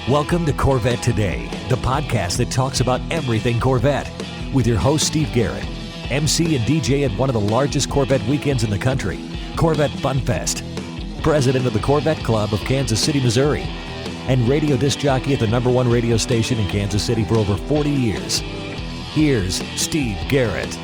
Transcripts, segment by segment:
Welcome to Corvette Today, the podcast that talks about everything Corvette, with your host Steve Garrett, MC and DJ at one of the largest Corvette weekends in the country, Corvette Fun Fest, president of the Corvette Club of Kansas City, Missouri, and radio disc jockey at the #1 radio station in Kansas City for over 40 years. Here's Steve Garrett.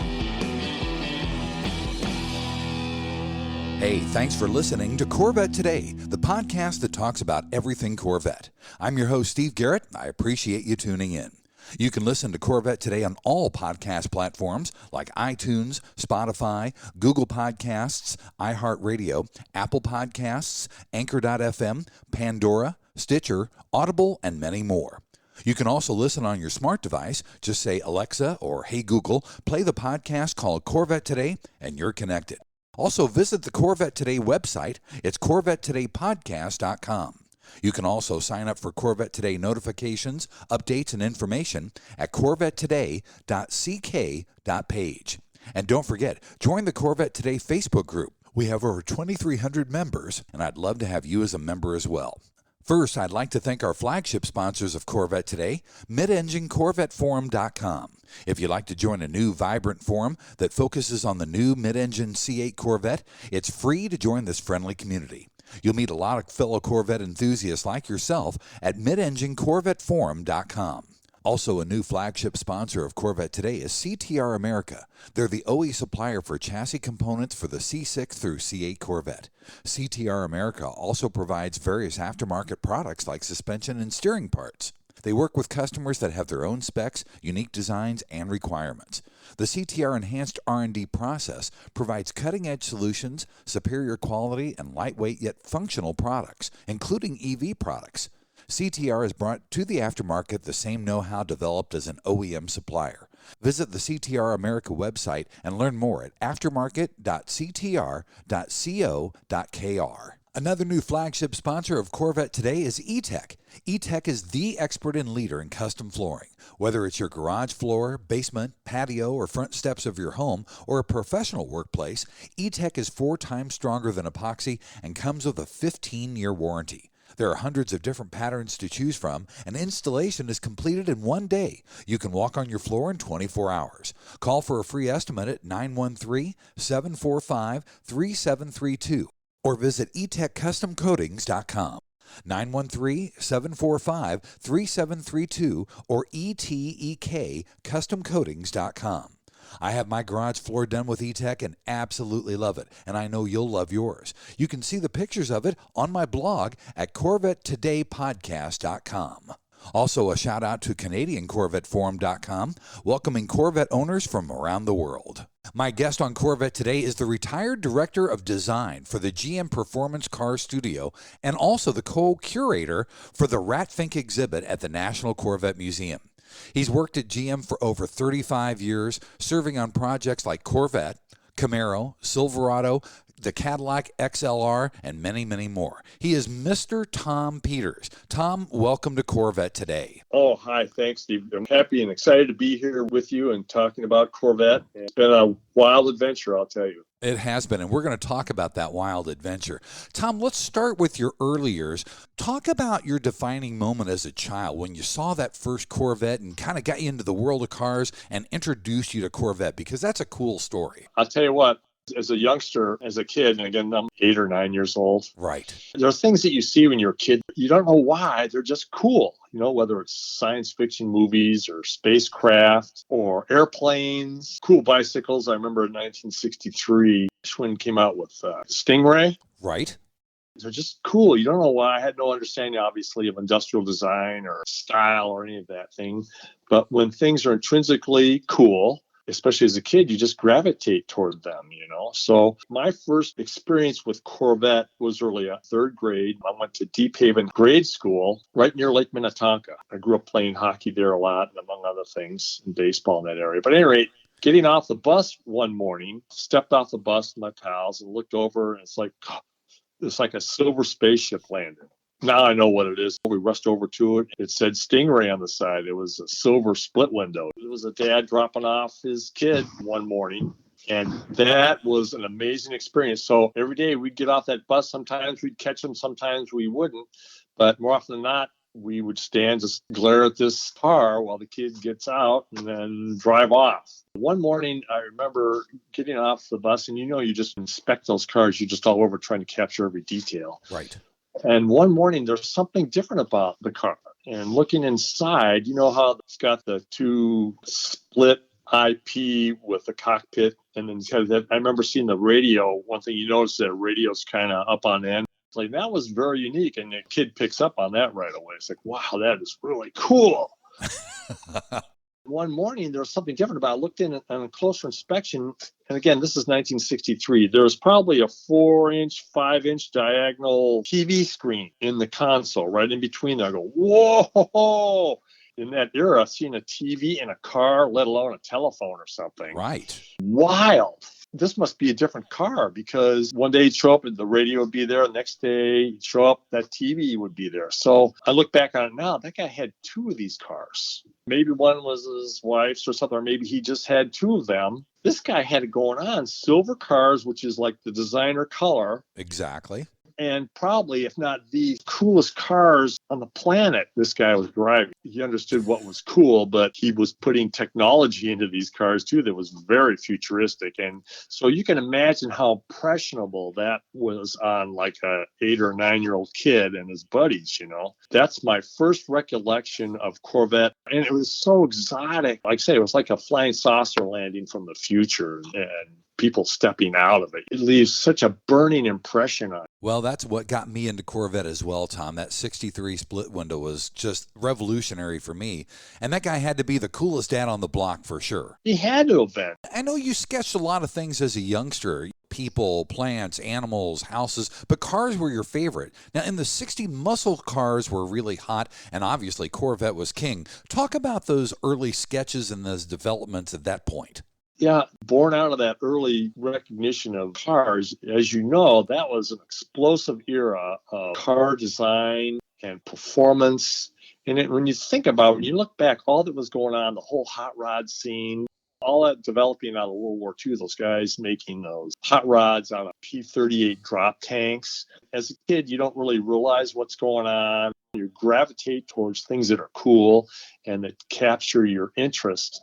Hey, thanks for listening to Corvette Today, the podcast that talks about everything Corvette. I'm your host, Steve Garrett. I appreciate you tuning in. You can listen to Corvette Today on all podcast platforms like iTunes, Spotify, Google Podcasts, iHeartRadio, Apple Podcasts, Anchor.fm, Pandora, Stitcher, Audible, and many more. You can also listen on your smart device. Just say, Alexa or Hey Google, play the podcast called Corvette Today, and you're connected. Also, visit the Corvette Today website. It's CorvetteTodayPodcast.com. You can also sign up for Corvette Today notifications, updates, and information at CorvetteToday.ck.page. And don't forget, join the Corvette Today Facebook group. We have over 2,300 members, and I'd love to have you as a member as well. First, I'd like to thank our flagship sponsors of Corvette Today, MidEngineCorvetteForum.com. If you'd like to join a new, vibrant forum that focuses on the new mid-engine C8 Corvette, it's free to join this friendly community. You'll meet a lot of fellow Corvette enthusiasts like yourself at MidEngineCorvetteForum.com. Also, a new flagship sponsor of Corvette Today is CTR America. They're the OE supplier for chassis components for the C6 through C8 Corvette. CTR America also provides various aftermarket products like suspension and steering parts. They work with customers that have their own specs, unique designs, and requirements. The CTR Enhanced R&D process provides cutting-edge solutions, superior quality, and lightweight yet functional products, including EV products. CTR has brought to the aftermarket the same know-how developed as an OEM supplier. Visit the CTR America website and learn more at aftermarket.ctr.co.kr. Another new flagship sponsor of Corvette Today is E-Tech. E-Tech is the expert and leader in custom flooring. Whether it's your garage floor, basement, patio, or front steps of your home, or a professional workplace, E-Tech is 4 times stronger than epoxy and comes with a 15-year warranty. There are hundreds of different patterns to choose from, and installation is completed in 1 day. You can walk on your floor in 24 hours. Call for a free estimate at 913-745-3732 or visit etechcustomcoatings.com. 913-745-3732 or etekcustomcoatings.com. I have my garage floor done with E-Tech and absolutely love it, and I know you'll love yours. You can see the pictures of it on my blog at CorvetteTodayPodcast.com. Also, a shout out to CanadianCorvetteForum.com, welcoming Corvette owners from around the world. My guest on Corvette Today is the retired director of design for the GM Performance Car Studio and also the co-curator for the Ratfink exhibit at the National Corvette Museum. He's worked at GM for over 35 years, serving on projects like Corvette, Camaro, Silverado, the Cadillac XLR, and many, many more. He is Mr. Tom Peters. Tom, welcome to Corvette Today. Oh, hi. Thanks, Steve. I'm happy and excited to be here with you and talking about Corvette. It's been a wild adventure, I'll tell you. It has been, and we're going to talk about that wild adventure. Tom, let's start with your early years. Talk about your defining moment as a child when you saw that first Corvette and kind of got you into the world of cars and introduced you to Corvette, because that's a cool story. I'll tell you what. As a youngster, as a kid, and again, I'm 8 or 9 years old. Right. There are things that you see when you're a kid. You don't know why. They're just cool. You know, whether it's science fiction movies or spacecraft or airplanes, cool bicycles. I remember in 1963, Schwinn came out with Stingray. Right. They're just cool. You don't know why. I had no understanding, obviously, of industrial design or style or any of that thing. But when things are intrinsically cool, especially as a kid, you just gravitate toward them, you know. So my first experience with Corvette was early, 3rd grade. I went to Deep Haven grade school right near Lake Minnetonka. I grew up playing hockey there a lot, and among other things, and baseball in that area. But at any rate, getting off the bus one morning, stepped off the bus with my pals and looked over, and it's like a silver spaceship landed. Now I know what it is. We rushed over to it. It said Stingray on the side. It was a silver split window. It was a dad dropping off his kid one morning. And that was an amazing experience. So every day we'd get off that bus. Sometimes we'd catch them. Sometimes we wouldn't. But more often than not, we would stand, just glare at this car while the kid gets out and then drive off. One morning, I remember getting off the bus, and you just inspect those cars. You're just all over trying to capture every detail. Right. And one morning, there's something different about the car. And looking inside, you know how it's got the two split IP with the cockpit, and then I remember seeing the radio. One thing you notice, that radio's kind of up on end. Like, that was very unique, and the kid picks up on that right away. It's like, wow, that is really cool. One morning, there was something different about it. I looked in on a closer inspection, and again, this is 1963. There was probably a 4-inch, 5-inch diagonal TV screen in the console, right in between there. I go, whoa! In that era, seeing a TV in a car, let alone a telephone or something. Right. Wild. This must be a different car, because one day you'd show up and the radio would be there. The next day you'd show up, that TV would be there. So I look back on it now, that guy had 2 of these cars. Maybe one was his wife's or something, or maybe he just had 2 of them. This guy had it going on. Silver cars, which is like the designer color. Exactly. And probably, if not the coolest cars on the planet, this guy was driving. He understood what was cool, but he was putting technology into these cars too that was very futuristic. And so you can imagine how impressionable that was on like a 8 or 9-year-old kid and his buddies, That's my first recollection of Corvette. And it was so exotic. Like I say, it was like a flying saucer landing from the future, and people stepping out of it. It leaves such a burning impression on it. Well, that's what got me into Corvette as well, Tom. That 63 split window was just revolutionary for me. And that guy had to be the coolest dad on the block for sure. He had to have been. I know you sketched a lot of things as a youngster. People, plants, animals, houses, but cars were your favorite. Now, in the 60s, muscle cars were really hot, and obviously Corvette was king. Talk about those early sketches and those developments at that point. Yeah, born out of that early recognition of cars, as you know, that was an explosive era of car design and performance. And when you think about it, when you look back, all that was going on, the whole hot rod scene, all that developing out of World War II, those guys making those hot rods out of P-38 drop tanks. As a kid, you don't really realize what's going on. You gravitate towards things that are cool and that capture your interest.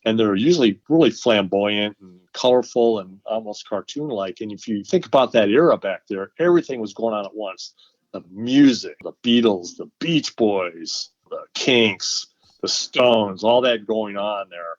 And they're usually really flamboyant and colorful and almost cartoon-like. And if you think about that era back there, everything was going on at once. The music, the Beatles, the Beach Boys, the Kinks, the Stones, all that going on there.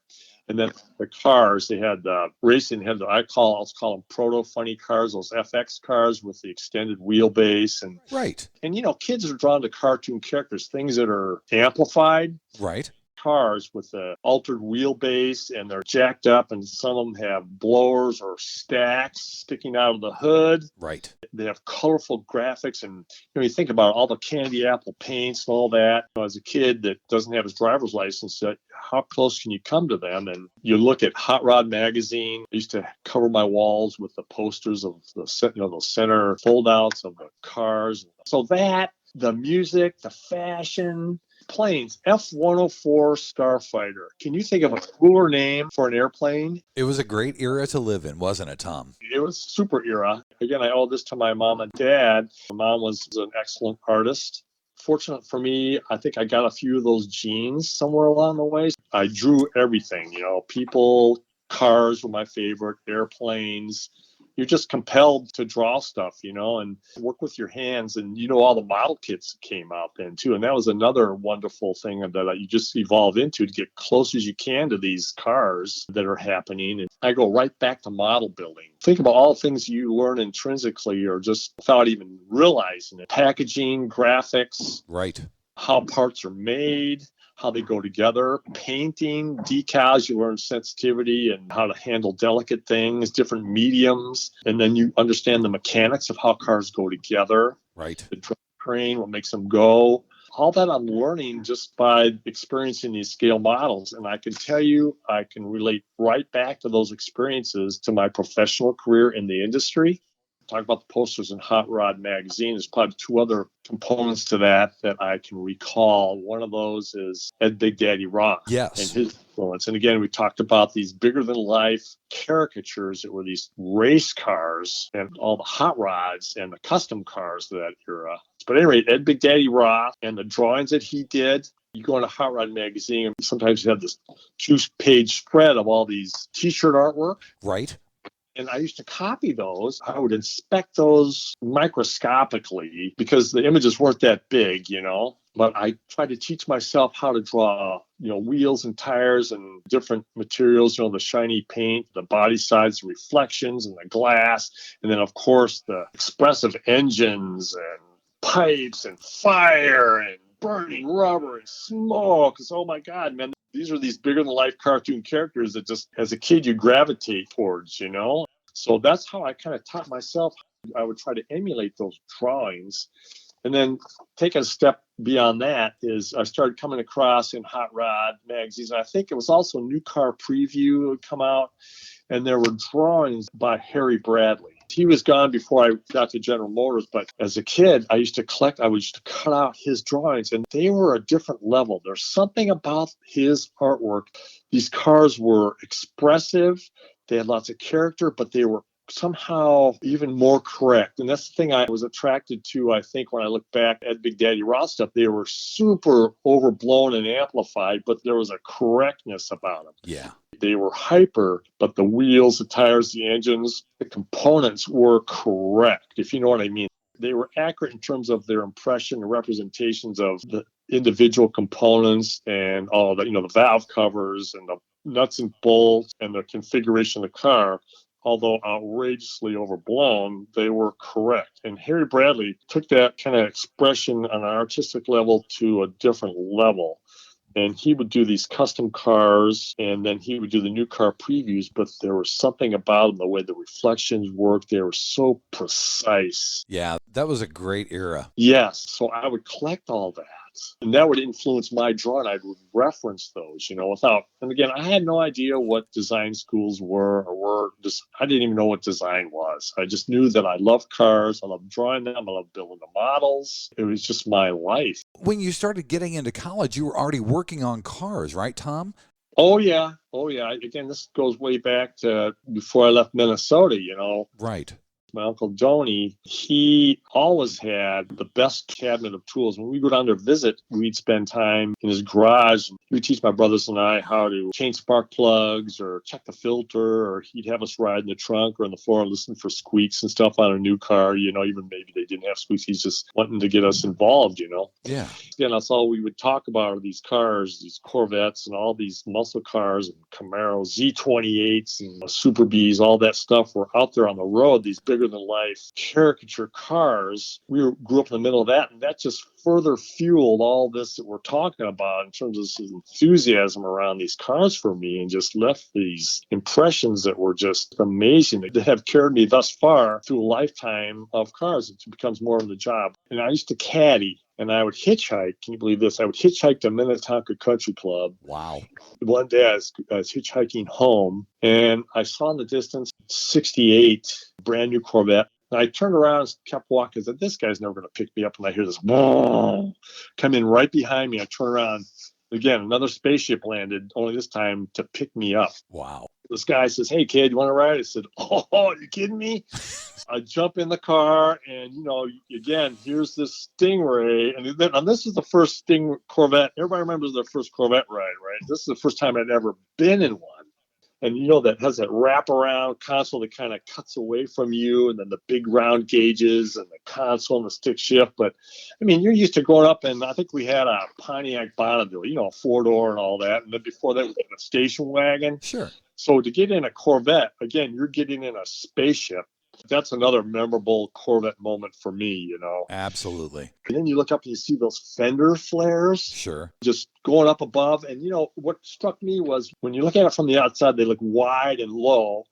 And then the cars, they had racing, had I'll call them proto-funny cars, those FX cars with the extended wheelbase. And right. And, kids are drawn to cartoon characters, things that are amplified. Right. Cars with the altered wheelbase, and they're jacked up, and some of them have blowers or stacks sticking out of the hood. Right. They have colorful graphics, and you think about all the candy apple paints and all that. As a kid that doesn't have his driver's license, how close can you come to them? And you look at Hot Rod magazine. I used to cover my walls with the posters of the center foldouts of the cars. So that, the music, the fashion. Planes, F-104 Starfighter. Can you think of a cooler name for an airplane? It was a great era to live in, wasn't it, Tom? It was super era. Again, I owe this to my mom and dad. My mom was an excellent artist. Fortunate for me, I think I got a few of those genes somewhere along the way. I drew everything, people, cars were my favorite, airplanes. You're just compelled to draw stuff, and work with your hands. And, all the model kits came out then, too. And that was another wonderful thing that you just evolve into to get close as you can to these cars that are happening. And I go right back to model building. Think about all the things you learn intrinsically or just without even realizing it. Packaging, graphics. Right. How parts are made. How they go together, painting, decals, you learn sensitivity and how to handle delicate things, different mediums, and then you understand the mechanics of how cars go together. Right. The drivetrain, what makes them go. All that I'm learning just by experiencing these scale models. And I can tell you, I can relate right back to those experiences to my professional career in the industry. Talk about the posters in Hot Rod magazine. There's probably 2 other components to that I can recall. One of those is Ed Big Daddy Roth. Yes. And his influence. And again, we talked about these bigger than life caricatures that were these race cars and all the hot rods and the custom cars of that era. But anyway, Ed Big Daddy Roth and the drawings that he did, you go into Hot Rod magazine, and sometimes you have this 2-page spread of all these T-shirt artwork. Right. And I used to copy those. I would inspect those microscopically because the images weren't that big, But I tried to teach myself how to draw, wheels and tires and different materials, the shiny paint, the body sides, the reflections, and the glass. And then, of course, the expressive engines and pipes and fire and burning rubber and smoke. Because, oh, my God, man, these are these bigger-than-life cartoon characters that just, as a kid, you gravitate towards, So that's how I kind of taught myself. I would try to emulate those drawings. And then take a step beyond that is I started coming across in Hot Rod magazines. And I think it was also New Car Preview would come out. And there were drawings by Harry Bradley. He was gone before I got to General Motors, but as a kid, I used to cut out his drawings, and they were a different level. There's something about his artwork. These cars were expressive. They had lots of character, but they were somehow even more correct. And that's the thing I was attracted to, I think, when I look back at Big Daddy Roth stuff. They were super overblown and amplified, but there was a correctness about them. Yeah. They were hyper, but the wheels, the tires, the engines, the components were correct, if you know what I mean. They were accurate in terms of their impression and representations of the individual components and all the, the valve covers and the nuts and bolts and the configuration of the car. Although outrageously overblown, they were correct. And Harry Bradley took that kind of expression on an artistic level to a different level. And he would do these custom cars, and then he would do the new car previews, but there was something about them, the way the reflections worked. They were so precise. Yeah, that was a great era. Yes, so I would collect all that. And that would influence my drawing. I would reference those, and again, I had no idea what design schools were I didn't even know what design was. I just knew that I loved cars. I loved drawing them. I loved building the models. It was just my life. When you started getting into college, you were already working on cars, right, Tom? Oh, yeah. Again, this goes way back to before I left Minnesota, Right. My Uncle Joni, he always had the best cabinet of tools. When we go down to visit, we'd spend time in his garage. He'd teach my brothers and I how to change spark plugs or check the filter, or he'd have us ride in the trunk or on the floor and listen for squeaks and stuff on a new car. Even maybe they didn't have squeaks. He's just wanting to get us involved, Yeah. Again, that's all we would talk about are these cars, these Corvettes and all these muscle cars and Camaros, Z28s and Super Bs, all that stuff were out there on the road, these bigger-than-life caricature cars. We grew up in the middle of that, and that just further fueled all this that we're talking about in terms of this enthusiasm around these cars for me, and just left these impressions that were just amazing that have carried me thus far through a lifetime of cars. It becomes more of the job. And I used to caddy. And I would hitchhike. Can you believe this? I would hitchhike to Minnetonka Country Club. Wow. One day I was hitchhiking home, and I saw in the distance 68, brand new Corvette. And I turned around and kept walking. I said, this guy's never going to pick me up. And I hear this boom come in right behind me. I turn around. Again, another spaceship landed, only this time to pick me up. Wow. This guy says, hey, kid, you want to ride? I said, oh, are you kidding me? I jump in the car, and, again, here's this Stingray. And this is the first Corvette. Everybody remembers their first Corvette ride, right? This is the first time I'd ever been in one. And, that has that wraparound console that kind of cuts away from you, and then the big round gauges and the console and the stick shift. But, you're used to growing up, and I think we had a Pontiac Bonneville, a four-door and all that. And then before that, we had a station wagon. Sure. So to get in a Corvette, again, you're getting in a spaceship. That's another memorable Corvette moment for me, Absolutely. And then you look up and you see those fender flares. Sure. Just going up above. And, what struck me was when you look at it from the outside, they look wide and low.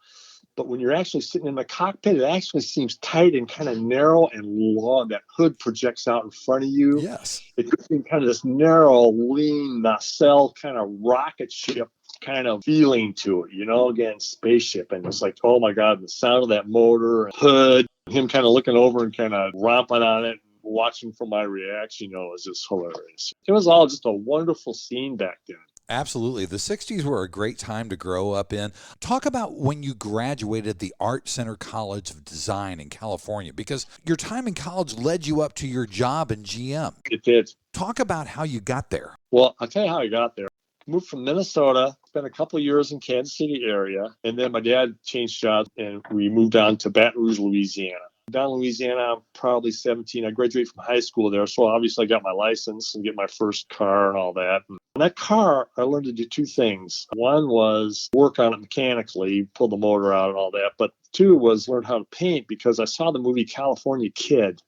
But when you're actually sitting in the cockpit, it actually seems tight and kind of narrow and long. That hood projects out in front of you. Yes. It could be kind of this narrow, lean nacelle kind of rocket ship kind of feeling to it, again, spaceship. And it's like, oh my God, the sound of that motor and hood, him kind of looking over and kind of romping on it, watching for my reaction, was just hilarious. It was all just a wonderful scene back then. Absolutely. The 60s were a great time to grow up in. Talk about when you graduated the Art Center College of Design in California, because your time in college led you up to your job in GM. It did. Talk about how you got there. Well, I'll tell you how I got there. Moved from Minnesota, spent a couple of years in Kansas City area, and then my dad changed jobs and we moved down to Baton Rouge, Louisiana. Down in Louisiana, I'm probably 17. I graduated from high school there, so obviously I got my license and get my first car and all that. And that car, I learned to do two things. One was work on it mechanically, pull the motor out and all that. But two was learn how to paint, because I saw the movie California Kid.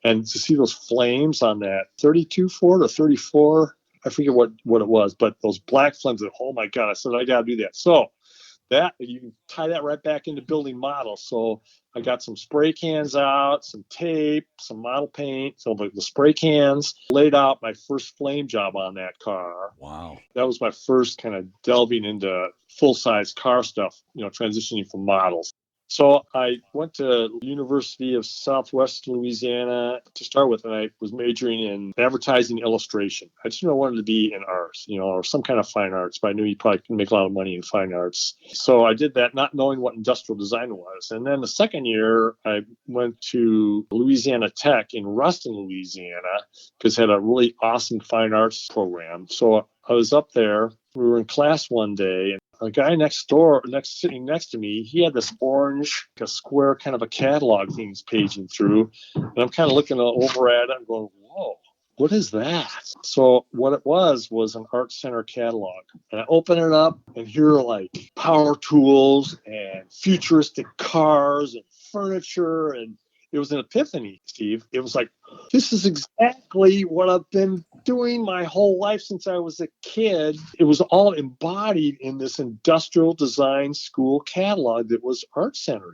And to see those flames on that 32 Ford or 34, I forget what it was, but those black flames, oh my God, I said, I got to do that. So that, you can tie that right back into building models. So I got some spray cans out, some tape, some model paint. So the spray cans, laid out my first flame job on that car. Wow. That was my first kind of delving into full-size car stuff, transitioning from models. So I went to University of Southwest Louisiana to start with, and I was majoring in advertising illustration. I just knew I wanted to be in arts, or some kind of fine arts, but I knew you probably could make a lot of money in fine arts. So I did that, not knowing what industrial design was. And then the second year, I went to Louisiana Tech in Ruston, Louisiana, because it had a really awesome fine arts program. So I was up there. We were in class one day, and a guy sitting next to me, he had this orange, a square kind of a catalog thing he's paging through. And I'm kind of looking over at it and going, whoa, what is that? So what it was an Art Center catalog. And I open it up, and here are like power tools and futuristic cars and furniture, and it was an epiphany, Steve. It was like, this is exactly what I've been doing my whole life since I was a kid. It was all embodied in this industrial design school catalog that was Art Center,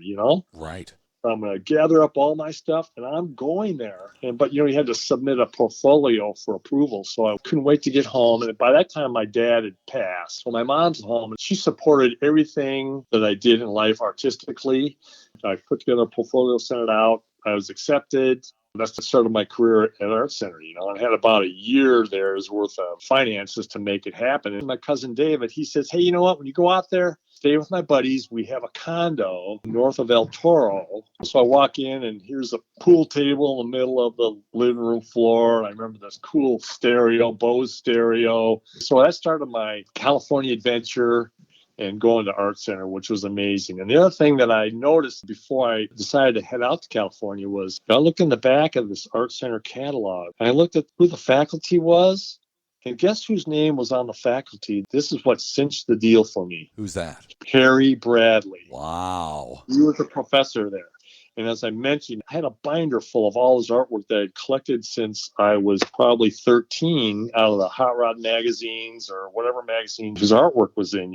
Right. I'm going to gather up all my stuff, and I'm going there. But you had to submit a portfolio for approval, so I couldn't wait to get home. And by that time, my dad had passed. So my mom's home, and she supported everything that I did in life artistically. I put together a portfolio, sent it out. I was accepted. That's the start of my career at Art Center. I had about a year there's worth of finances to make it happen. And my cousin David, he says, hey, you know what? When you go out there, stay with my buddies. We have a condo north of El Toro. So I walk in, and here's a pool table in the middle of the living room floor. And I remember this cool stereo, Bose stereo. So that started my California adventure and going to Art Center, which was amazing. And the other thing that I noticed before I decided to head out to California was I looked in the back of this Art Center catalog, and I looked at who the faculty was. And guess whose name was on the faculty? This is what cinched the deal for me. Who's that? Harry Bradley. Wow. He was a professor there. And as I mentioned, I had a binder full of all his artwork that I had collected since I was probably 13 out of the Hot Rod magazines or whatever magazine his artwork was in,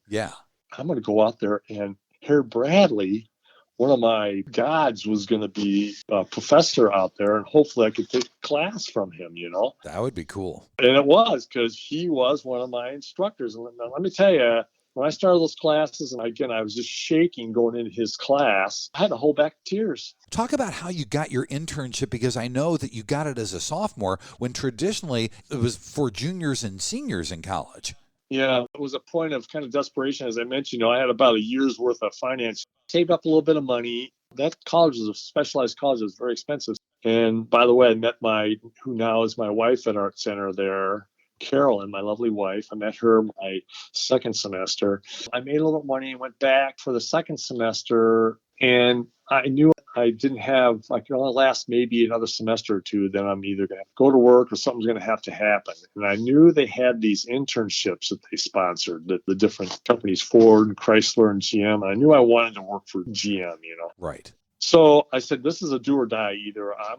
Yeah. I'm going to go out there, and Harry Bradley, one of my gods, was going to be a professor out there, and hopefully I could take a class from him, That would be cool. And it was, because he was one of my instructors. And let me tell you, when I started those classes, and again, I was just shaking going into his class, I had to hold back tears. Talk about how you got your internship, because I know that you got it as a sophomore when traditionally it was for juniors and seniors in college. Yeah, it was a point of kind of desperation. As I mentioned, I had about a year's worth of finance, saved up a little bit of money. That college was a specialized college. It was very expensive. And by the way, I met who now is my wife at Art Center there, Carolyn, my lovely wife. I met her my second semester. I made a little money and went back for the second semester, and I knew I could only last maybe another semester or two. Then I'm either going to have to go to work or something's going to happen. And I knew they had these internships that they sponsored, the different companies, Ford and Chrysler and GM. And I knew I wanted to work for GM, Right. So I said, this is a do or die. Either I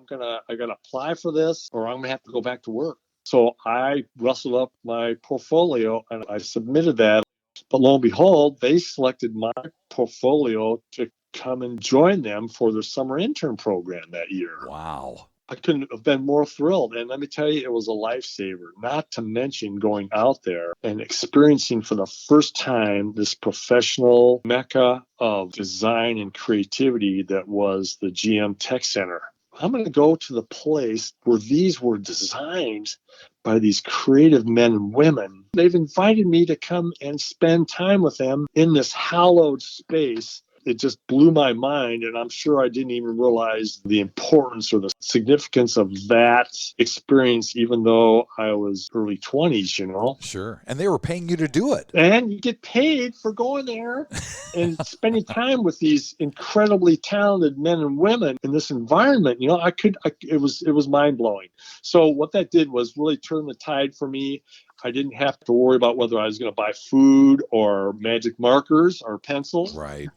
got to apply for this, or I'm going to have to go back to work. So I rustled up my portfolio and I submitted that. But lo and behold, they selected my portfolio to come and join them for their summer intern program that year. Wow. I couldn't have been more thrilled. And let me tell you, it was a lifesaver, not to mention going out there and experiencing for the first time this professional mecca of design and creativity that was the GM Tech Center. I'm going to go to the place where these were designed by these creative men and women. They've invited me to come and spend time with them in this hallowed space. It just blew my mind, and I'm sure I didn't even realize the importance or the significance of that experience, even though I was early 20s, Sure. And they were paying you to do it. And you get paid for going there and spending time with these incredibly talented men and women in this environment. It was mind-blowing. So what that did was really turn the tide for me. I didn't have to worry about whether I was going to buy food or magic markers or pencils. Right.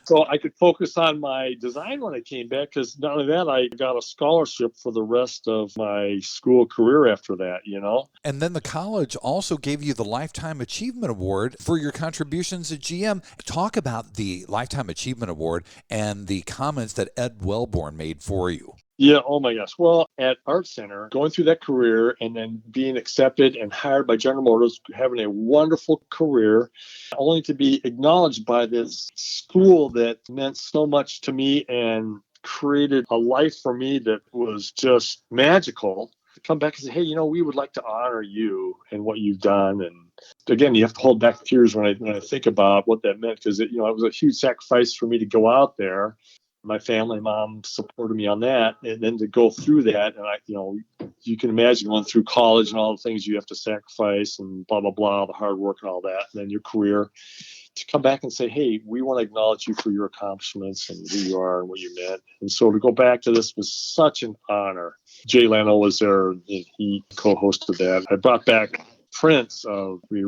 So I could focus on my design when I came back, because not only that, I got a scholarship for the rest of my school career after that, And then the college also gave you the Lifetime Achievement Award for your contributions at GM. Talk about the Lifetime Achievement Award and the comments that Ed Welborn made for you. Yeah, oh my gosh. Well, at Art Center, going through that career and then being accepted and hired by General Motors, having a wonderful career, only to be acknowledged by this school that meant so much to me and created a life for me that was just magical. To come back and say, hey, we would like to honor you and what you've done. And again, you have to hold back tears when I think about what that meant, because it was a huge sacrifice for me to go out there. My family, mom supported me on that, and then to go through that, and you can imagine going through college and all the things you have to sacrifice and blah blah blah, the hard work and all that, and then your career. To come back and say, hey, we want to acknowledge you for your accomplishments and who you are and what you meant. And so to go back to this was such an honor. Jay Leno was there, and he co-hosted that. I brought back prints of, we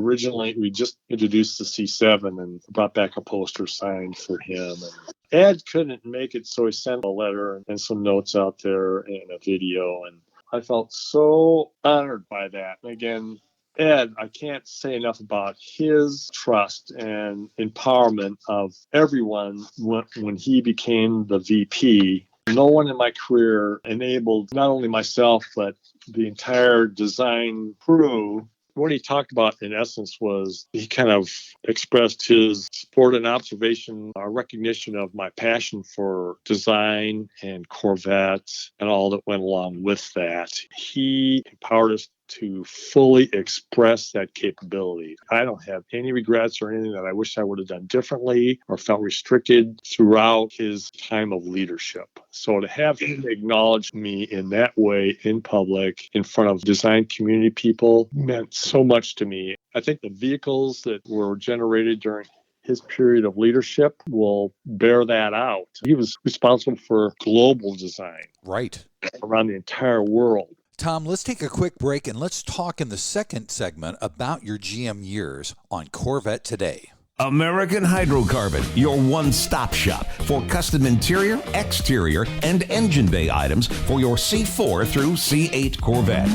just introduced the C7 and brought back a poster signed for him. And Ed couldn't make it, so he sent a letter and some notes out there and a video. And I felt so honored by that. And again, Ed, I can't say enough about his trust and empowerment of everyone when he became the VP. No one in my career enabled not only myself, but the entire design crew. What he talked about, in essence, was he kind of expressed his support and observation, recognition of my passion for design and Corvette and all that went along with that. He empowered us to fully express that capability. I don't have any regrets or anything that I wish I would have done differently or felt restricted throughout his time of leadership. So to have him acknowledge me in that way in public, in front of design community people, meant so much to me. I think the vehicles that were generated during his period of leadership will bear that out. He was responsible for global design. Right. Around the entire world. Tom, let's take a quick break and let's talk in the second segment about your GM years on Corvette Today. American Hydrocarbon, your one-stop shop for custom interior, exterior, and engine bay items for your C4 through C8 Corvette.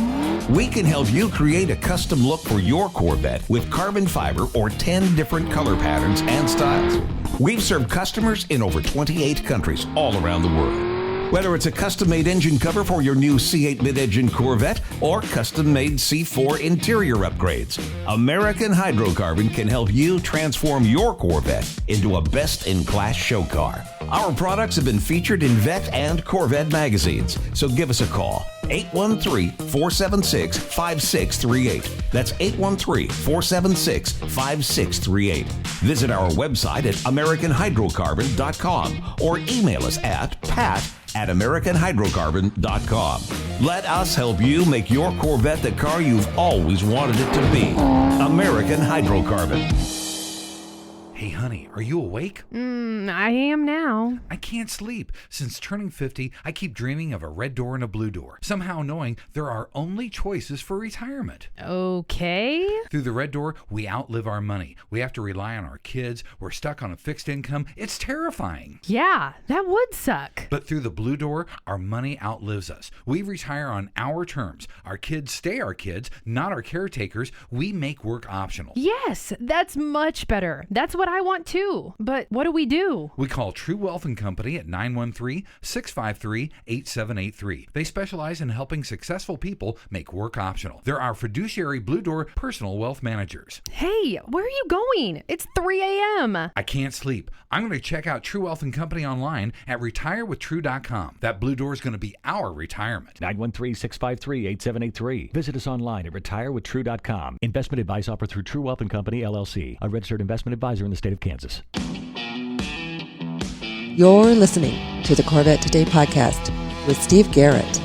We can help you create a custom look for your Corvette with carbon fiber or 10 different color patterns and styles. We've served customers in over 28 countries all around the world. Whether it's a custom-made engine cover for your new C8 mid-engine Corvette or custom-made C4 interior upgrades, American Hydrocarbon can help you transform your Corvette into a best-in-class show car. Our products have been featured in Vette and Corvette magazines, so give us a call. 813-476-5638. That's 813-476-5638. Visit our website at AmericanHydrocarbon.com or email us at pat@AmericanHydrocarbon.com. Let us help you make your Corvette the car you've always wanted it to be. American Hydrocarbon. Hey, honey, are you awake? I am now. I can't sleep. Since turning 50, I keep dreaming of a red door and a blue door, somehow knowing there are only choices for retirement. Okay. Through the red door, we outlive our money. We have to rely on our kids. We're stuck on a fixed income. It's terrifying. Yeah, that would suck. But through the blue door, our money outlives us. We retire on our terms. Our kids stay our kids, not our caretakers. We make work optional. Yes, that's much better. That's what I want too. But what do we do? We call True Wealth and Company at 913-653-8783. They specialize in helping successful people make work optional. They're our fiduciary Blue Door personal wealth managers. Hey, where are you going? It's 3 a.m. I can't sleep. I'm going to check out True Wealth and Company online at retirewithtrue.com. That Blue Door is going to be our retirement. 913-653-8783. Visit us online at retirewithtrue.com. Investment advice offered through True Wealth and Company, LLC, a registered investment advisor in the state of Kansas. You're listening to the Corvette Today podcast with Steve Garrett.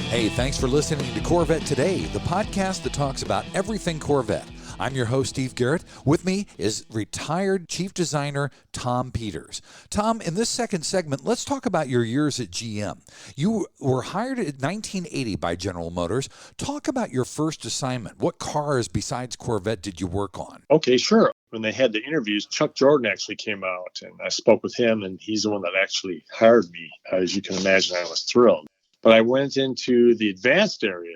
Hey, thanks for listening to Corvette Today, the podcast that talks about everything Corvette. I'm your host, Steve Garrett. With me is retired chief designer Tom Peters. Tom, in this second segment, let's talk about your years at GM. You were hired in 1980 by General Motors. Talk about your first assignment. What cars besides Corvette did you work on? Okay, sure. When they had the interviews, Chuck Jordan actually came out, and I spoke with him, and he's the one that actually hired me. As you can imagine, I was thrilled. But I went into the advanced area,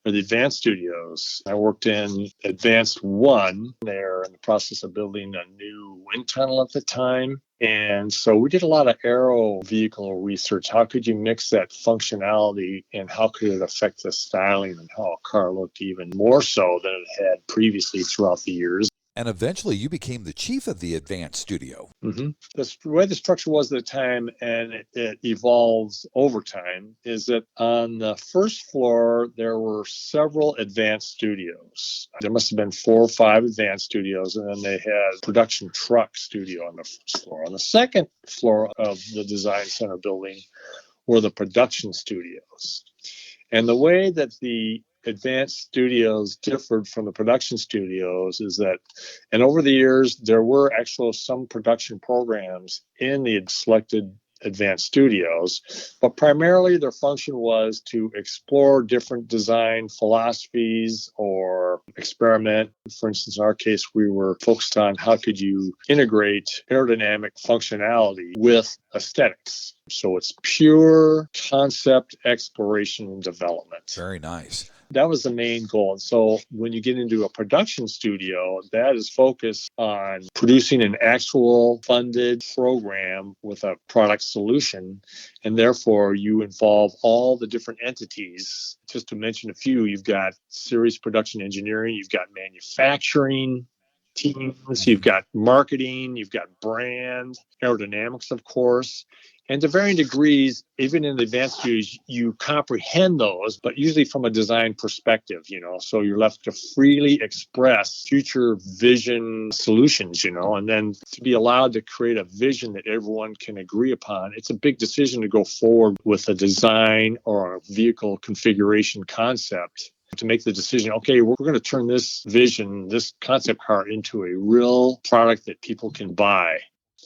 or the advanced studios. I worked in Advanced 1. They're in the process of building a new wind tunnel at the time. And so we did a lot of aero vehicle research. How could you mix that functionality, and how could it affect the styling and how a car looked even more so than it had previously throughout the years? And eventually you became the chief of the advanced studio. Mm-hmm. The way the structure was at the time, and it evolves over time, is that on the first floor, there were several advanced studios. There must have been 4 or 5 advanced studios, and then they had production truck studio on the first floor. On the second floor of the design center building were the production studios. And the way that the advanced studios differed from the production studios is that, and over the years, there were actually some production programs in the selected advanced studios, but primarily their function was to explore different design philosophies or experiment. For instance, in our case, we were focused on how could you integrate aerodynamic functionality with aesthetics. So it's pure concept exploration and development. Very nice. That was the main goal. And so when you get into a production studio, that is focused on producing an actual funded program with a product solution. And therefore, you involve all the different entities. Just to mention a few, you've got series production engineering, you've got manufacturing teams, you've got marketing, you've got brand, aerodynamics, of course. And to varying degrees, even in the advanced studios, you comprehend those, but usually from a design perspective, so you're left to freely express future vision solutions, and then to be allowed to create a vision that everyone can agree upon. It's a big decision to go forward with a design or a vehicle configuration concept, to make the decision, okay, we're going to turn this vision, this concept car into a real product that people can buy.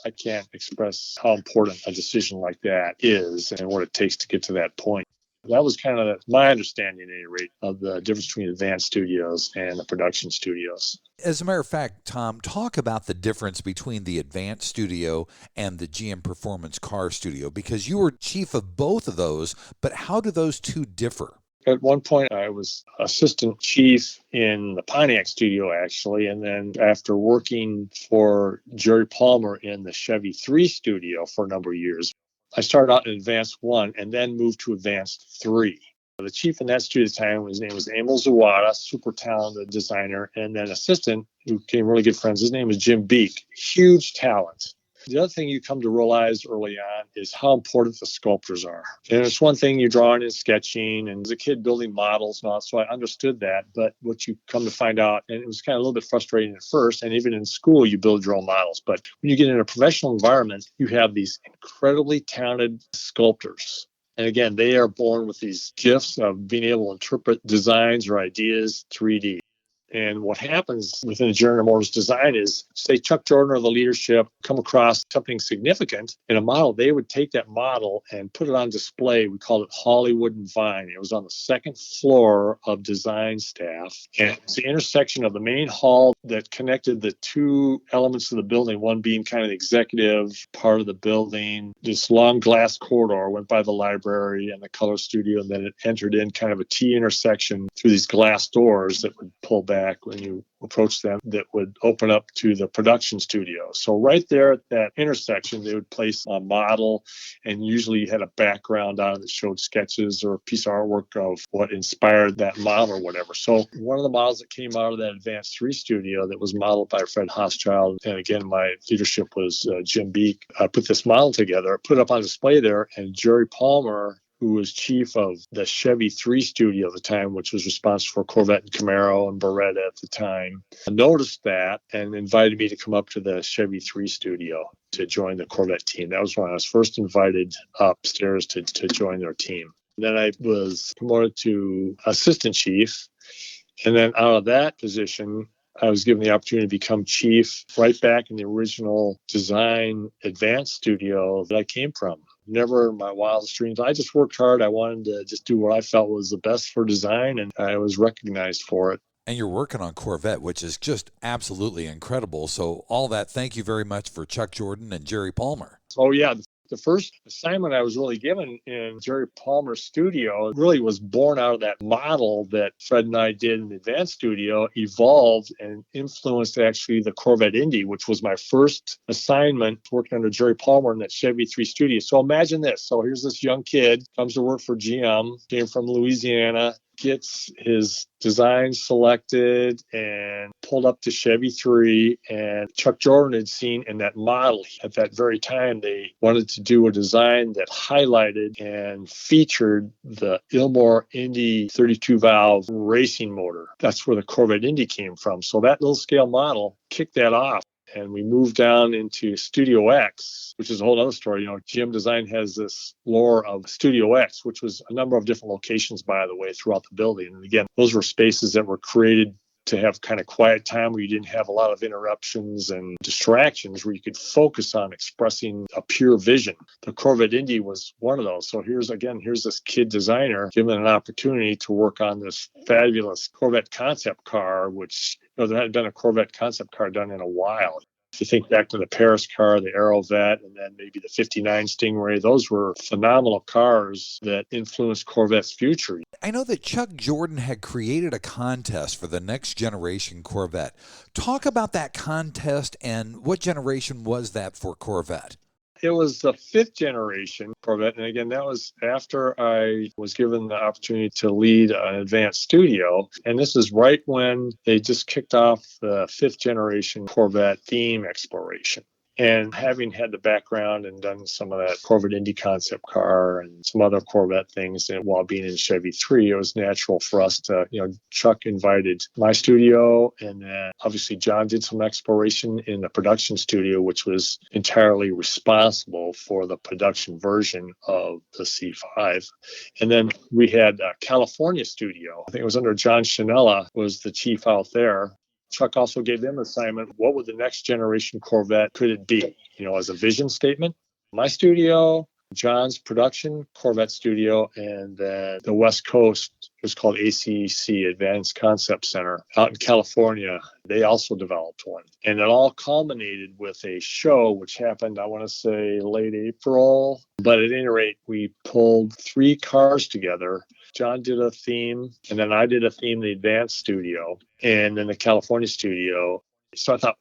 I can't express how important a decision like that is and what it takes to get to that point. That was kind of my understanding, at any rate, of the difference between advanced studios and the production studios. As a matter of fact, Tom, talk about the difference between the advanced studio and the GM Performance Car Studio, because you were chief of both of those, but how do those two differ? At one point, I was assistant chief in the Pontiac studio, actually. And then after working for Jerry Palmer in the Chevy 3 studio for a number of years, I started out in Advanced 1 and then moved to Advanced 3. The chief in that studio at the time, his name was Emil Zawada, super talented designer. And then assistant, who became really good friends, his name was Jim Beek, huge talent. The other thing you come to realize early on is how important the sculptors are. And it's one thing you're drawing and sketching, and as a kid building models and all, so I understood that. But what you come to find out, and it was kind of a little bit frustrating at first, and even in school you build your own models. But when you get in a professional environment, you have these incredibly talented sculptors. And again, they are born with these gifts of being able to interpret designs or ideas 3D. And what happens within a General Motors design is, say Chuck Jordan or the leadership come across something significant in a model, they would take that model and put it on display. We called it Hollywood and Vine. It was on the second floor of design staff. And it's the intersection of the main hall that connected the two elements of the building, one being kind of the executive part of the building. This long glass corridor went by the library and the color studio, and then it entered in kind of a T intersection through these glass doors that would pull back when you approach them that would open up to the production studio. So right there at that intersection, they would place a model, and usually you had a background on it that showed sketches or a piece of artwork of what inspired that model or whatever. So one of the models that came out of that Advanced 3 studio that was modeled by Fred Hochschild, and again, my leadership was Jim Beek, I put this model together, put it up on display there, and Jerry Palmer, who was chief of the Chevy 3 studio at the time, which was responsible for Corvette and Camaro and Beretta at the time, noticed that and invited me to come up to the Chevy 3 studio to join the Corvette team. That was when I was first invited upstairs to join their team. Then I was promoted to assistant chief. And then out of that position, I was given the opportunity to become chief right back in the original design advanced studio that I came from. Never in my wildest dreams. I just worked hard. I wanted to just do what I felt was the best for design, and I was recognized for it. And you're working on Corvette, which is just absolutely incredible. So all that, thank you very much for Chuck Jordan and Jerry Palmer. Oh, yeah. The first assignment I was really given in Jerry Palmer's studio really was born out of that model that Fred and I did in the advanced studio, evolved and influenced actually the Corvette Indy, which was my first assignment working under Jerry Palmer in that Chevy 3 studio. So imagine this. So here's this young kid, comes to work for GM, came from Louisiana, gets his design selected and pulled up to Chevy 3, and Chuck Jordan had seen in that model at that very time they wanted to do a design that highlighted and featured the Ilmor Indy 32 valve racing motor. That's where the Corvette Indy came from. So that little scale model kicked that off. And we moved down into Studio X, which is a whole other story. GM Design has this lore of Studio X, which was a number of different locations, by the way, throughout the building. And again, those were spaces that were created to have kind of quiet time where you didn't have a lot of interruptions and distractions, where you could focus on expressing a pure vision. The Corvette Indy was one of those. So here's this kid designer given an opportunity to work on this fabulous Corvette concept car, which there hadn't been a Corvette concept car done in a while. If you think back to the Paris car, the Aerovette, and then maybe the 59 Stingray, those were phenomenal cars that influenced Corvette's future. I know that Chuck Jordan had created a contest for the next generation Corvette. Talk about that contest, and what generation was that for Corvette? It was the 5th generation Corvette. And again, that was after I was given the opportunity to lead an advanced studio. And this is right when they just kicked off the 5th generation Corvette theme exploration. And having had the background and done some of that Corvette Indy concept car and some other Corvette things, and while being in Chevy 3, it was natural for us to, Chuck invited my studio, and then obviously John did some exploration in the production studio, which was entirely responsible for the production version of the C5. And then we had a California studio. I think it was under John Chanella was the chief out there. Chuck also gave them an assignment. What would the next generation Corvette could it be? As a vision statement. My studio, John's production Corvette studio, and then the West Coast was called ACC, Advanced Concept Center, out in California. They also developed one. And it all culminated with a show which happened, I want to say, late April. But at any rate, we pulled 3 cars together. John did a theme, and then I did a theme in the Advanced studio, and then the California studio. So I thought,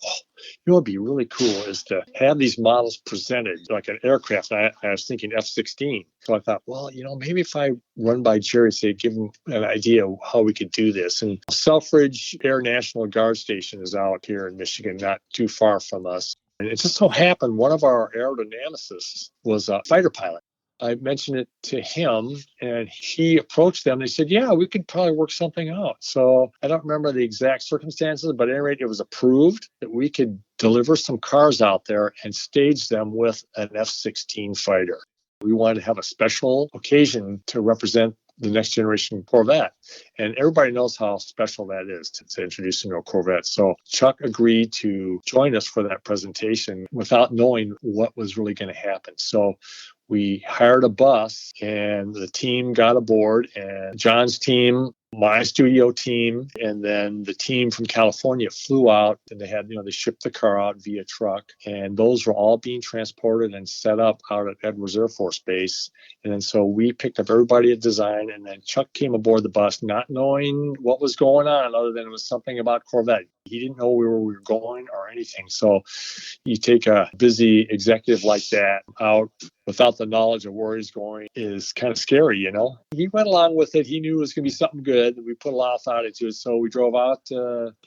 what would be really cool is to have these models presented like an aircraft. I was thinking F-16. So I thought, maybe if I run by Jerry, say, give him an idea of how we could do this. And Selfridge Air National Guard Station is out here in Michigan, not too far from us. And it just so happened one of our aerodynamicists was a fighter pilot. I mentioned it to him, and he approached them. They said, yeah, we could probably work something out. So I don't remember the exact circumstances, but at any rate, it was approved that we could deliver some cars out there and stage them with an F-16 fighter. We wanted to have a special occasion to represent the next generation Corvette. And everybody knows how special that is to introduce a Corvette. So Chuck agreed to join us for that presentation without knowing what was really going to happen. So we hired a bus, and the team got aboard, and John's team, my studio team, and then the team from California flew out, and they had, they shipped the car out via truck, and those were all being transported and set up out at Edwards Air Force Base. And then so we picked up everybody at design, and then Chuck came aboard the bus, not knowing what was going on other than it was something about Corvette. He didn't know where we were going or anything. So you take a busy executive like that out without the knowledge of where he's going is kind of scary, you know. He went along with it. He knew it was going to be something good. We put a lot of thought into it. So we drove out,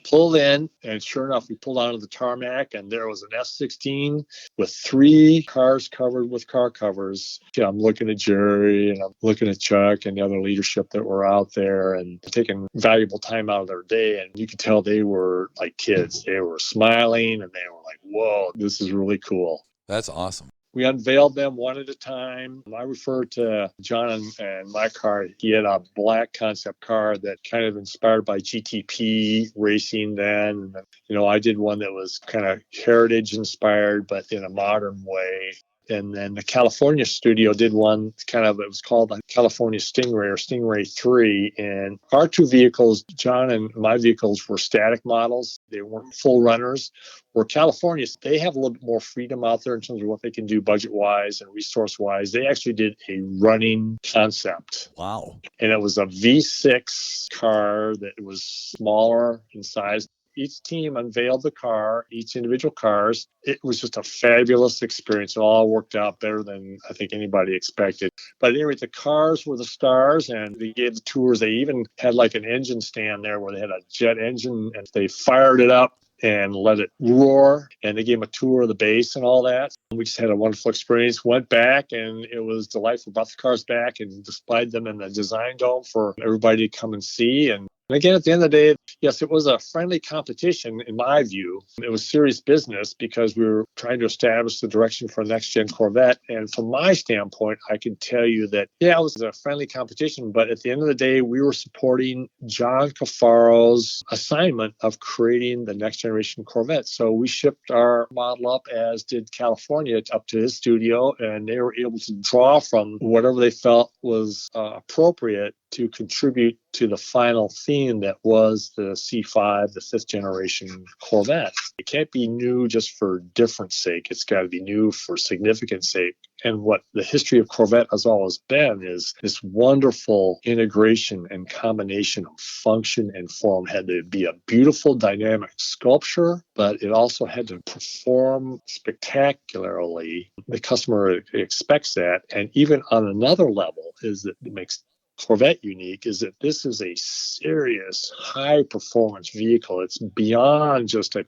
pulled in, and sure enough, we pulled onto the tarmac, and there was an F-16 with 3 cars covered with car covers. I'm looking at Jerry, and I'm looking at Chuck and the other leadership that were out there and taking valuable time out of their day. And you could tell they were like kids. They were smiling, and they were like, whoa, this is really cool. That's awesome. We unveiled them one at a time. I refer to John and my car. He had a black concept car that kind of inspired by GTP racing then. I did one that was kind of heritage inspired, but in a modern way. And then the California studio did one it was called the California Stingray or Stingray 3. And our 2 vehicles, John and my vehicles, were static models. They weren't full runners. Where California, they have a little bit more freedom out there in terms of what they can do budget-wise and resource-wise. They actually did a running concept. Wow. And it was a V6 car that was smaller in size. Each team unveiled the car, each individual cars. It was just a fabulous experience. It all worked out better than I think anybody expected. But anyway, the cars were the stars, and they gave the tours. They even had like an engine stand there where they had a jet engine, and they fired it up and let it roar, and they gave them a tour of the base and all that. We just had a wonderful experience. Went back, and it was delightful. Brought the cars back and displayed them in the design dome for everybody to come and see. And again, at the end of the day, yes, it was a friendly competition in my view. It was serious business because we were trying to establish the direction for a next-gen Corvette. And from my standpoint, I can tell you that, it was a friendly competition. But at the end of the day, we were supporting John Cafaro's assignment of creating the next-generation Corvette. So we shipped our model up, as did California, up to his studio. And they were able to draw from whatever they felt was appropriate to contribute to the final theme that was the C5, the 5th generation Corvette. It can't be new just for difference sake. It's got to be new for significance sake. And what the history of Corvette has always been is this wonderful integration and combination of function and form. It had to be a beautiful dynamic sculpture, but it also had to perform spectacularly. The customer expects that. And even on another level is that it makes Corvette unique is that this is a serious high performance vehicle. It's beyond just a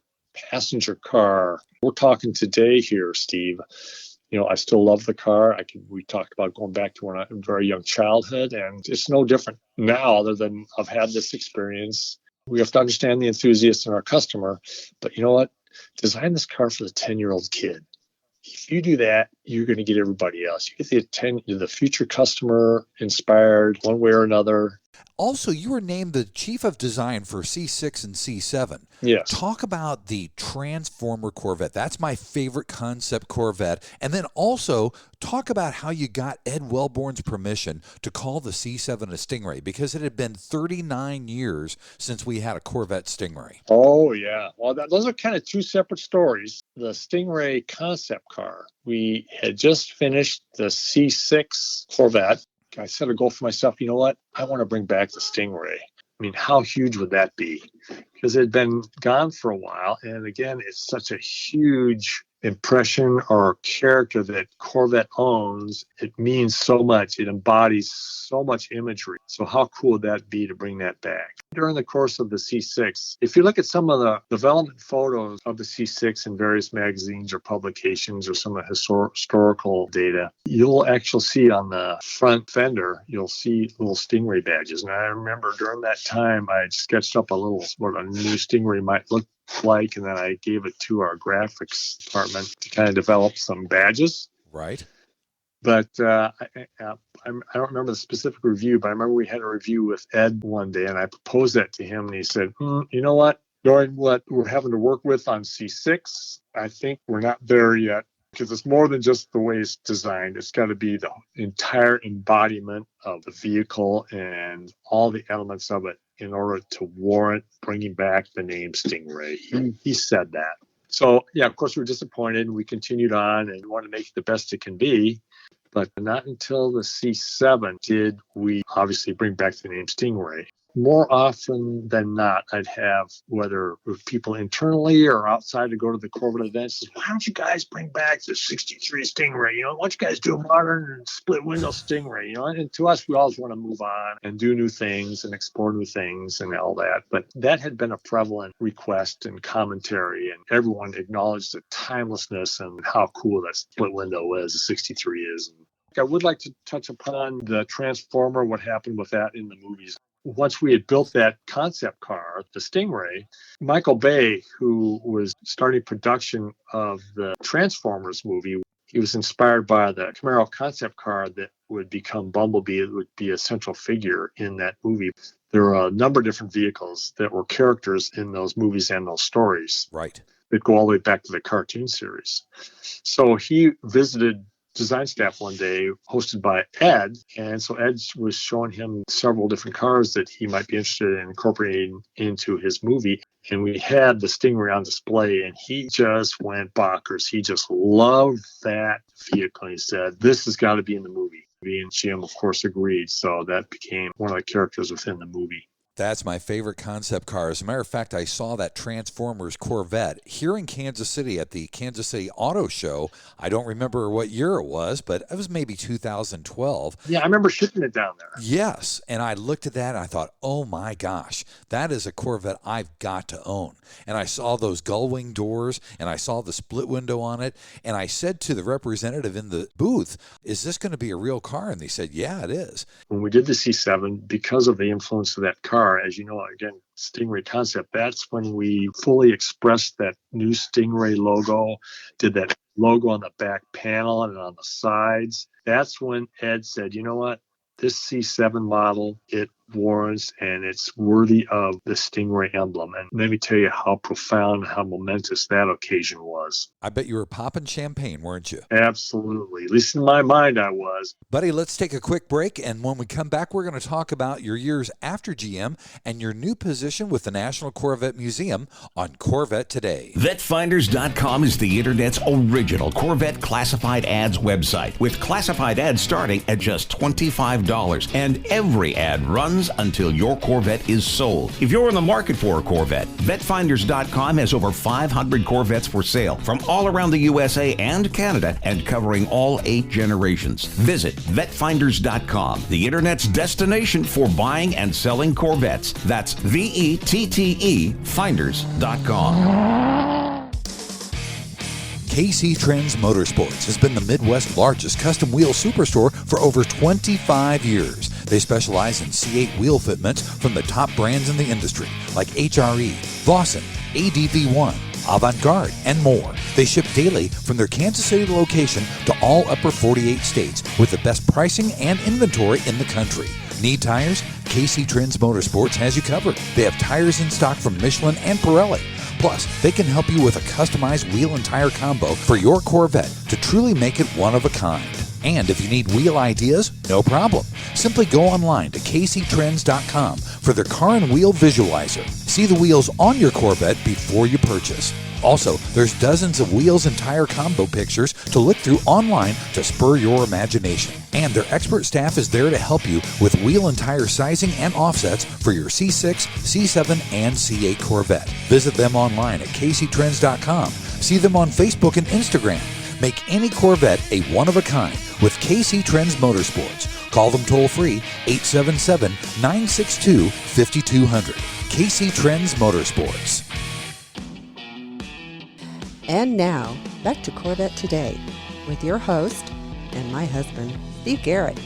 passenger car. We're talking today here, Steve. I still love the car. We talked about going back to when I was a very young childhood, and it's no different now other than I've had this experience. We have to understand the enthusiast and our customer, but you know what? Design this car for the 10-year-old kid. If you do that, you're going to get everybody else. You get the future customer inspired one way or another. Also, you were named the Chief of Design for C6 and C7. Yes. Talk about the Transformer Corvette. That's my favorite concept Corvette. And then also talk about how you got Ed Welborn's permission to call the C7 a Stingray, because it had been 39 years since we had a Corvette Stingray. Oh, yeah. Well, those are kind of 2 separate stories. The Stingray concept car, we had just finished the C6 Corvette. I set a goal for myself. You know what? I want to bring back the Stingray. I mean, how huge would that be? Because it had been gone for a while. And again, it's such a huge impression or character that Corvette owns. It means so much. It embodies so much imagery. So how cool would that be to bring that back? During the course of the C6, if you look at some of the development photos of the C6 in various magazines or publications or some of the historical data, you'll actually see on the front fender, you'll see little Stingray badges. And I remember during that time, I had sketched up a little what a new Stingray might look like, and then I gave it to our graphics department to kind of develop some badges. Right. But I don't remember the specific review, but I remember we had a review with Ed one day, and I proposed that to him, and he said, you know what? Knowing what we're having to work with on C6, I think we're not there yet, because it's more than just the way it's designed. It's got to be the entire embodiment of the vehicle and all the elements of it in order to warrant bringing back the name Stingray. He said that. So, yeah, of course, we were disappointed, and we continued on and wanted to make it the best it can be. But not until the C7 did we obviously bring back the name Stingray. more often than not, I'd have, whether with people internally or outside to go to the Corvette events, why don't you guys bring back the 63 Stingray? Why don't you guys do a modern split window Stingray? And to us, we always want to move on and do new things and explore new things and all that. But that had been a prevalent request and commentary, and everyone acknowledged the timelessness and how cool that split window is, the 63 is. I would like to touch upon the Transformer, what happened with that in the movies. Once we had built that concept car, the Stingray, Michael Bay, who was starting production of the Transformers movie, he was inspired by the Camaro concept car that would become Bumblebee. It would be a central figure in that movie. There were a number of different vehicles that were characters in those movies and those stories. Right. That go all the way back to the cartoon series. So he visited design staff one day, hosted by Ed. And so Ed was showing him several different cars that he might be interested in incorporating into his movie. And we had the Stingray on display, and he just went bonkers. He just loved that vehicle. He said, this has got to be in the movie. Me and Jim, of course, agreed. So that became one of the characters within the movie. That's my favorite concept car. As a matter of fact, I saw that Transformers Corvette here in Kansas City at the Kansas City Auto Show. I don't remember what year it was, but it was maybe 2012. Yeah, I remember shipping it down there. Yes, and I looked at that and I thought, oh my gosh, that is a Corvette I've got to own. And I saw those gull wing doors and I saw the split window on it. And I said to the representative in the booth, is this going to be a real car? And they said, yeah, it is. When we did the C7, because of the influence of that car, as you know, again, Stingray concept, that's when we fully expressed that new Stingray logo, did that logo on the back panel and on the sides. That's when Ed said, you know what, this C7 model, it warrants and it's worthy of the Stingray emblem. And let me tell you how profound, how momentous that occasion was. I bet you were popping champagne, weren't you? Absolutely. At least in my mind, I was. Buddy, let's take a quick break. And when we come back, we're going to talk about your years after GM and your new position with the National Corvette Museum on Corvette Today. VetteFinders.com is the Internet's original Corvette classified ads website, with classified ads starting at just $25. And every ad runs until your Corvette is sold. If you're in the market for a Corvette, VetteFinders.com has over 500 Corvettes for sale from all around the USA and Canada and covering all 8 generations. Visit VetteFinders.com, the Internet's destination for buying and selling Corvettes. That's VETTE Finders.com. KC Trends Motorsports has been the Midwest's largest custom wheel superstore for over 25 years. They specialize in C8 wheel fitments from the top brands in the industry, like HRE, Vossen, ADV1, Avant-Garde, and more. They ship daily from their Kansas City location to all upper 48 states with the best pricing and inventory in the country. Need tires? KC Trends Motorsports has you covered. They have tires in stock from Michelin and Pirelli. Plus, they can help you with a customized wheel and tire combo for your Corvette to truly make it one of a kind. And if you need wheel ideas, no problem. Simply go online to kctrends.com for their car and wheel visualizer. See the wheels on your Corvette before you purchase. Also, there's dozens of wheels and tire combo pictures to look through online to spur your imagination. And their expert staff is there to help you with wheel and tire sizing and offsets for your C6, C7, and C8 Corvette. Visit them online at kctrends.com. See them on Facebook and Instagram. Make any Corvette a one-of-a-kind with KC Trends Motorsports. Call them toll-free, 877-962-5200. KC Trends Motorsports. And now, back to Corvette Today with your host and my husband, Steve Garrett.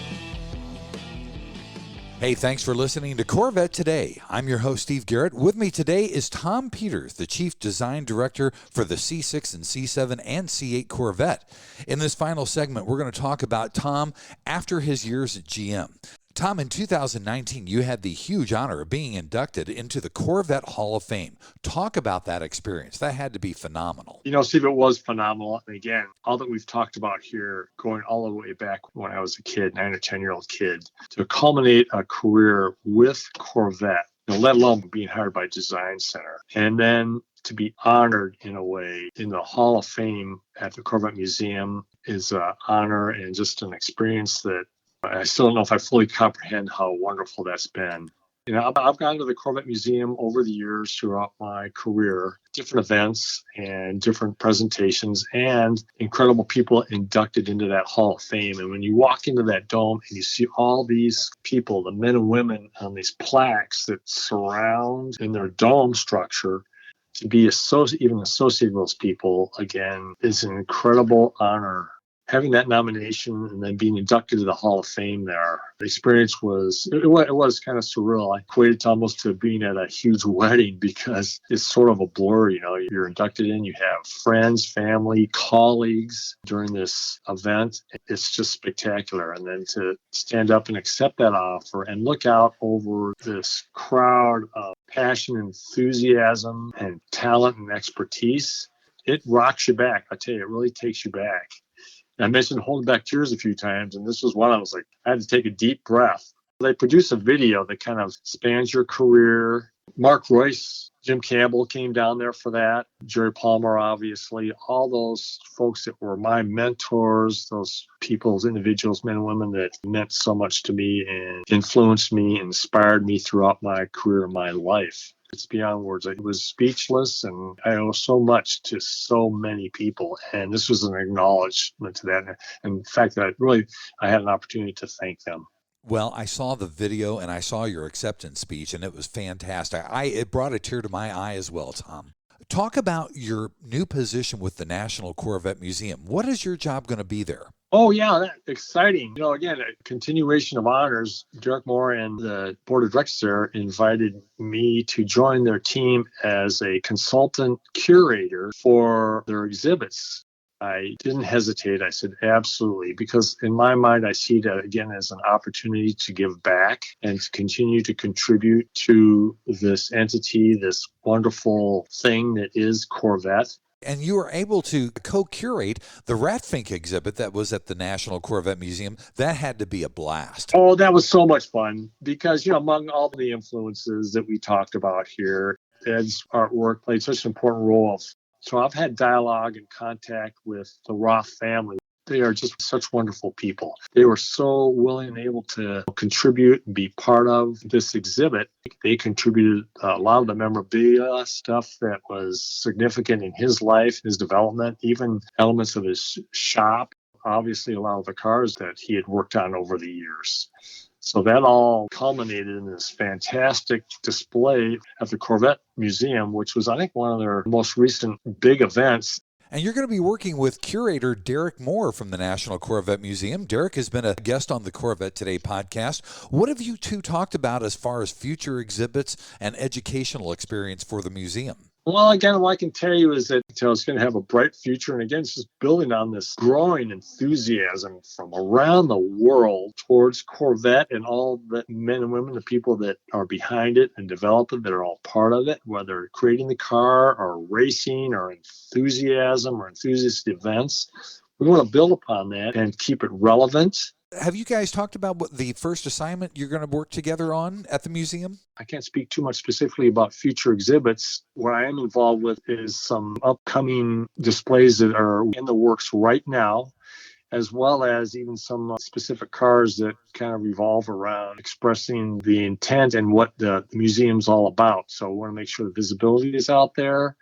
Hey, thanks for listening to Corvette Today. I'm your host, Steve Garrett. With me today is Tom Peters, the Chief Design Director for the C6 and C7 and C8 Corvette. In this final segment, we're going to talk about Tom after his years at GM. Tom, in 2019, you had the huge honor of being inducted into the Corvette Hall of Fame. Talk about that experience. That had to be phenomenal. You know, Steve, it was phenomenal. And again, all that we've talked about here, going all the way back when I was a kid, 9 or 10-year-old kid, to culminate a career with Corvette, let alone being hired by Design Center. And then to be honored in a way in the Hall of Fame at the Corvette Museum is an honor and just an experience that I still don't know if I fully comprehend how wonderful that's been. I've gone to the Corvette Museum over the years throughout my career, different events and different presentations, and incredible people inducted into that Hall of Fame. And when you walk into that dome and you see all these people, the men and women on these plaques that surround in their dome structure, to be even associated with those people, again, is an incredible honor. Having that nomination and then being inducted to the Hall of Fame there, the experience was kind of surreal. I equated to almost to being at a huge wedding because it's sort of a blur. You're inducted in, you have friends, family, colleagues during this event. It's just spectacular. And then to stand up and accept that offer and look out over this crowd of passion, enthusiasm, and talent and expertise, it rocks you back. I tell you, it really takes you back. I mentioned holding back tears a few times, and this was one I was like, I had to take a deep breath. They produce a video that kind of spans your career. Mark Royce, Jim Campbell came down there for that. Jerry Palmer, obviously. All those folks that were my mentors, those people, those individuals, men and women that meant so much to me and influenced me, inspired me throughout my career and my life. It's beyond words. I was speechless, and I owe so much to so many people. And this was an acknowledgement to that. And in fact, that I had an opportunity to thank them. Well, I saw the video and I saw your acceptance speech, and it was fantastic. It brought a tear to my eye as well, Tom. Talk about your new position with the National Corvette Museum. What is your job going to be there? Oh, yeah, that's exciting. Again, a continuation of honors. Derek Moore and the board of directors there invited me to join their team as a consultant curator for their exhibits. I didn't hesitate. I said, absolutely, because in my mind, I see that, again, as an opportunity to give back and to continue to contribute to this entity, this wonderful thing that is Corvette. And you were able to co-curate the Ratfink exhibit that was at the National Corvette Museum. That had to be a blast. Oh, that was so much fun because, among all the influences that we talked about here, Ed's artwork played such an important role. So I've had dialogue and contact with the Roth family. They are just such wonderful people. They were so willing and able to contribute and be part of this exhibit. They contributed a lot of the memorabilia, stuff that was significant in his life, his development, even elements of his shop. Obviously, a lot of the cars that he had worked on over the years. So that all culminated in this fantastic display at the Corvette Museum, which was, I think, one of their most recent big events. And you're going to be working with curator Derek Moore from the National Corvette Museum. Derek has been a guest on the Corvette Today podcast. What have you two talked about as far as future exhibits and educational experience for the museum? Well, again, what I can tell you is that it's going to have a bright future. And again, it's just building on this growing enthusiasm from around the world towards Corvette and all the men and women, the people that are behind it and develop it, that are all part of it, whether creating the car or racing or enthusiasm or enthusiast events. We want to build upon that and keep it relevant. Have you guys talked about what the first assignment you're going to work together on at the museum? I can't speak too much specifically about future exhibits. What I am involved with is some upcoming displays that are in the works right now, as well as even some specific cars that kind of revolve around expressing the intent and what the museum's all about. So we want to make sure the visibility is out there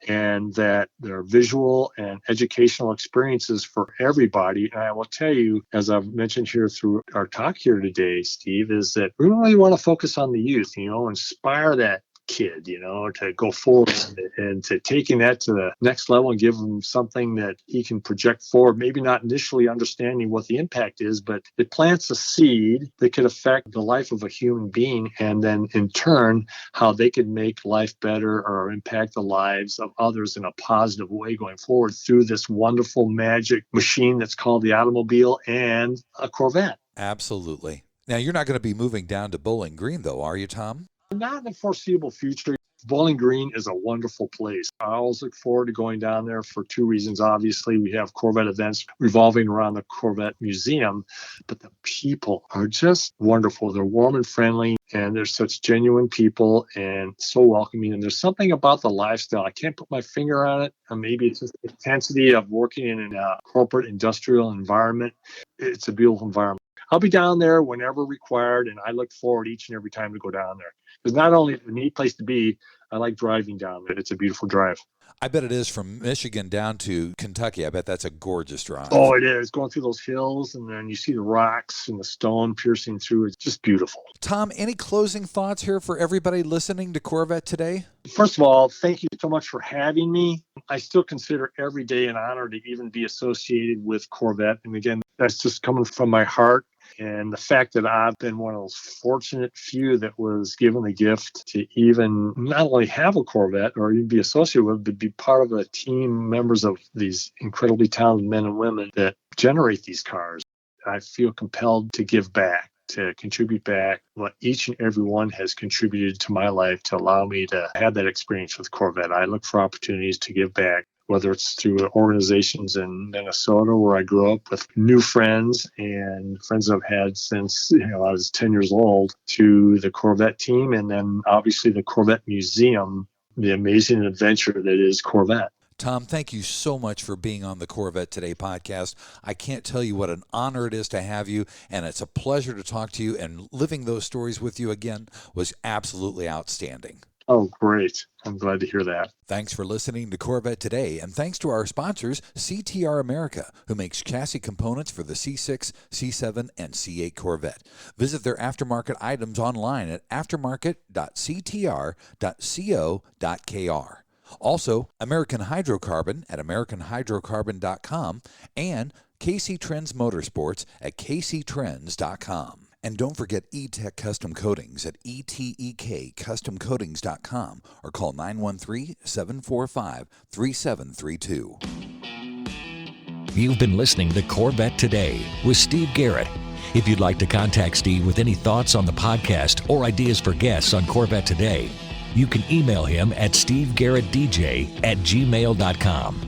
and that there are visual and educational experiences for everybody. And I will tell you, as I've mentioned here through our talk here today, Steve, is that we really want to focus on the youth, inspire that kid, to go forward and to taking that to the next level and give him something that he can project forward, maybe not initially understanding what the impact is, but it plants a seed that could affect the life of a human being, and then in turn, how they could make life better or impact the lives of others in a positive way going forward through this wonderful magic machine that's called the automobile and a Corvette. Absolutely. Now, you're not going to be moving down to Bowling Green, though, are you, Tom? Not in the foreseeable future. Bowling Green is a wonderful place. I always look forward to going down there for two reasons. Obviously, we have Corvette events revolving around the Corvette Museum, but the people are just wonderful. They're warm and friendly, and they're such genuine people and so welcoming. And there's something about the lifestyle. I can't put my finger on it. Maybe it's just the intensity of working in a corporate industrial environment. It's a beautiful environment. I'll be down there whenever required, and I look forward each and every time to go down there. Because not only is it a neat place to be, I like driving down there. It's a beautiful drive. I bet it is from Michigan down to Kentucky. I bet that's a gorgeous drive. Oh, it is. Going through those hills, and then you see the rocks and the stone piercing through. It's just beautiful. Tom, any closing thoughts here for everybody listening to Corvette Today? First of all, thank you so much for having me. I still consider every day an honor to even be associated with Corvette. And again, that's just coming from my heart. And the fact that I've been one of those fortunate few that was given the gift to even not only have a Corvette or even be associated with, but be part of a team, members of these incredibly talented men and women that generate these cars. I feel compelled to give back, to contribute back what each and every one has contributed to my life to allow me to have that experience with Corvette. I look for opportunities to give back, whether it's through organizations in Minnesota where I grew up with new friends and friends I've had since I was 10 years old, to the Corvette team, and then obviously the Corvette Museum, the amazing adventure that is Corvette. Tom, thank you so much for being on the Corvette Today podcast. I can't tell you what an honor it is to have you, and it's a pleasure to talk to you, and living those stories with you again was absolutely outstanding. Oh, great. I'm glad to hear that. Thanks for listening to Corvette Today, and thanks to our sponsors, CTR America, who makes chassis components for the C6, C7, and C8 Corvette. Visit their aftermarket items online at aftermarket.ctr.co.kr. Also, American Hydrocarbon at americanhydrocarbon.com and KC Trends Motorsports at kctrends.com. And don't forget E-Tech Custom Coatings at etekcustomcoatings.com or call 913-745-3732. You've been listening to Corvette Today with Steve Garrett. If you'd like to contact Steve with any thoughts on the podcast or ideas for guests on Corvette Today, you can email him at stevegarrettdj@gmail.com.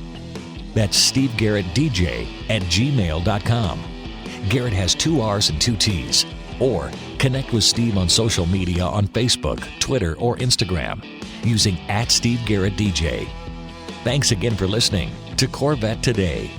That's stevegarrettdj@gmail.com. Garrett has 2 R's and 2 T's. Or connect with Steve on social media on Facebook, Twitter, or Instagram using @SteveGarrettDJ. Thanks again for listening to Corvette Today.